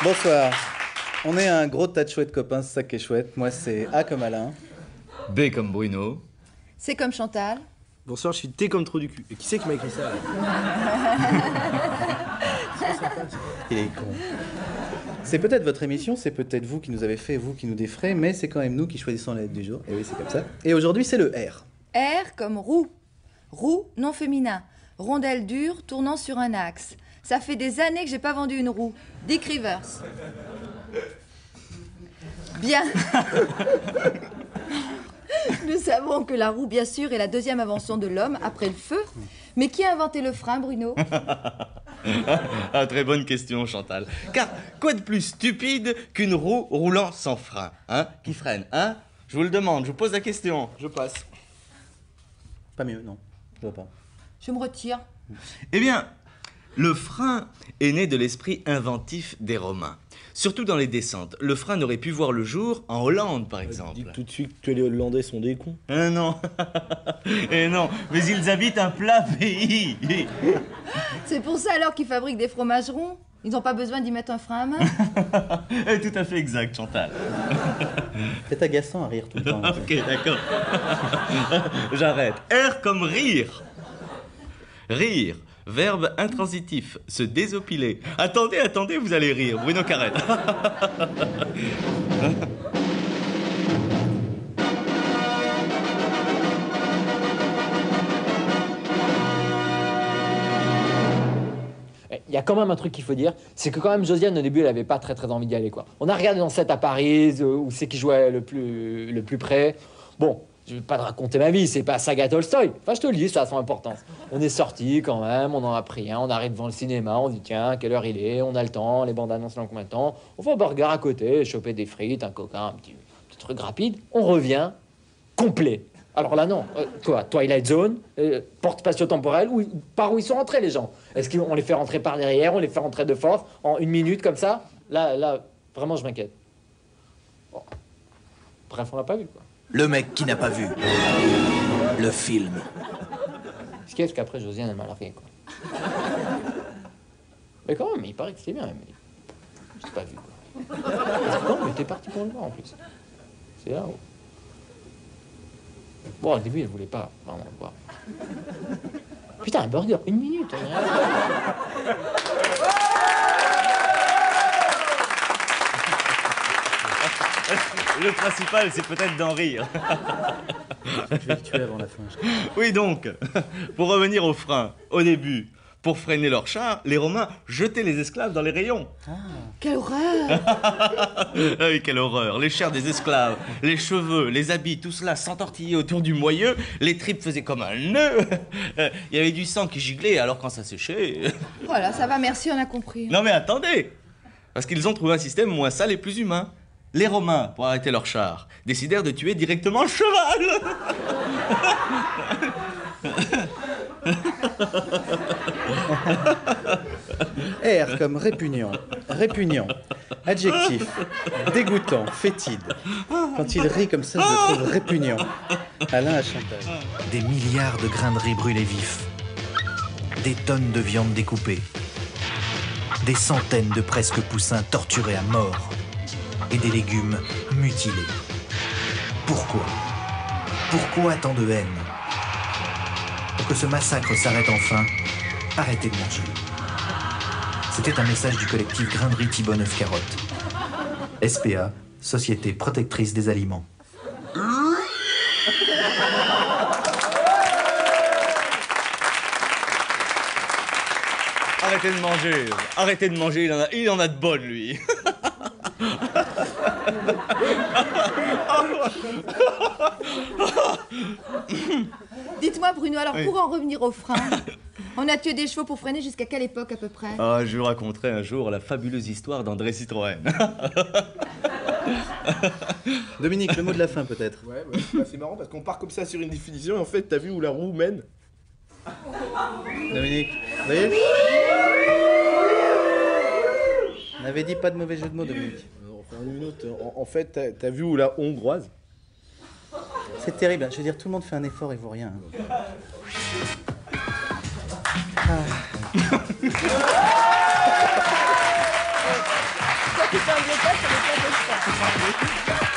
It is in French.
Bonsoir. On est un gros tas de chouettes copains, c'est ça qui est chouette. Moi, c'est A comme Alain. B comme Bruno. C'est comme Chantal. Bonsoir, je suis T comme trou du cul. Et qui c'est qui m'a écrit ça là? Il est con. C'est peut-être votre émission, c'est peut-être vous qui nous avez fait, vous qui nous défrayez, mais c'est quand même nous qui choisissons la lettre du jour. Et oui, c'est comme ça. Et aujourd'hui, c'est le R. R comme roue. Roue, non féminin. Rondelle dure, tournant sur un axe. Ça fait des années que j'ai pas vendu une roue. Dick Rivers. Bien. Nous savons que la roue, bien sûr, est la deuxième invention de l'homme après le feu. Mais qui a inventé le frein, Bruno? Ah, très bonne question, Chantal. Car quoi de plus stupide qu'une roue roulant sans frein, hein? Qui freine, hein? Je vous le demande, je vous pose la question. Je passe. Pas mieux, non. Je vois pas. Je me retire. Eh bien, le frein est né de l'esprit inventif des Romains. Surtout dans les descentes. Le frein n'aurait pu voir le jour en Hollande, par exemple. Dis tout de suite que les Hollandais sont des cons. Non. Eh non, mais ils habitent un plat pays. C'est pour ça alors qu'ils fabriquent des fromages ronds? Ils n'ont pas besoin d'y mettre un frein à main? Tout à fait exact, Chantal. C'est agaçant à rire tout le temps. Ok, d'accord. J'arrête. R comme rire. Rire. Verbe intransitif, se désopiler. Attendez, vous allez rire. Bruno Carrette. Il y a quand même un truc qu'il faut dire, c'est que quand même Josiane au début elle avait pas très envie d'y aller quoi. On a regardé dans 7 à Paris, où c'est qui jouait le plus près. Bon, je vais pas te raconter ma vie, c'est pas Saga Tolstoï. Enfin je te le dis, ça a son importance. On est sortis quand même, on en a pris un, on arrive devant le cinéma, on dit tiens, quelle heure il est, on a le temps, les bandes annonces dans combien de temps. On fait un burger à côté, choper des frites, un coca, un petit truc rapide. On revient, complet. Alors là, non. Quoi, Twilight Zone, porte spatio-temporelle, par où ils sont rentrés, les gens? Est-ce qu'on les fait rentrer par derrière, on les fait rentrer de force, en 1 minute, comme ça? Là, vraiment, je m'inquiète. Bon. Bref, on l'a pas vu, quoi. Le mec qui n'a pas vu le film. Ce qui est qu'après, Josiane, elle m'a largué, quoi. Mais quand même, il paraît que c'était bien, mais... Je l'ai pas vu, quoi. Non, mais t'es parti pour le voir, en plus. C'est là-haut. Bon, au début, elle voulait pas vraiment le voir. Putain, un burger, 1 minute. Le principal, c'est peut-être d'en rire. Je vais le tuer avant la fin. Oui, donc, pour revenir au frein, au début, pour freiner leur char, les Romains jetaient les esclaves dans les rayons. Quelle horreur! Ah oui, quelle horreur. Les chairs des esclaves, les cheveux, les habits, tout cela s'entortillait autour du moyeu, les tripes faisaient comme un nœud. Il y avait du sang qui giclait, alors quand ça séchait... Voilà, ça va, merci, on a compris. Non mais attendez! Parce qu'ils ont trouvé un système moins sale et plus humain. Les Romains, pour arrêter leur char, décidèrent de tuer directement le cheval. R comme répugnant. Répugnant. Adjectif. Dégoûtant. Fétide. Quand il rit comme ça, je le trouve répugnant. Alain à Chantal. Des milliards de grains de riz brûlés vifs. Des tonnes de viande découpée. Des centaines de presque poussins torturés à mort. Et des légumes mutilés. Pourquoi? Pourquoi tant de haine? Pour que ce massacre s'arrête enfin, arrêtez de manger. C'était un message du collectif Grainerie Thibonne œuf carotte. SPA, Société protectrice des aliments. Arrêtez de manger, il en a de bonnes, lui. Dites-moi, Bruno, alors Oui. pour en revenir au frein, on a tué des chevaux pour freiner jusqu'à quelle époque à peu près? Ah, je vous raconterai un jour la fabuleuse histoire d'André Citroën. Dominique, le mot de la fin peut-être. Ouais, c'est marrant parce qu'on part comme ça sur une définition et en fait, t'as vu où la roue mène? Dominique, vous voyez? On avait dit pas de mauvais jeu de mots, Dominique. Enfin, une autre. En fait, t'as vu où la hongroise? C'est terrible, hein. Je veux dire, tout le monde fait un effort et vaut rien. Ah. J'en veux pas sur les plateaux de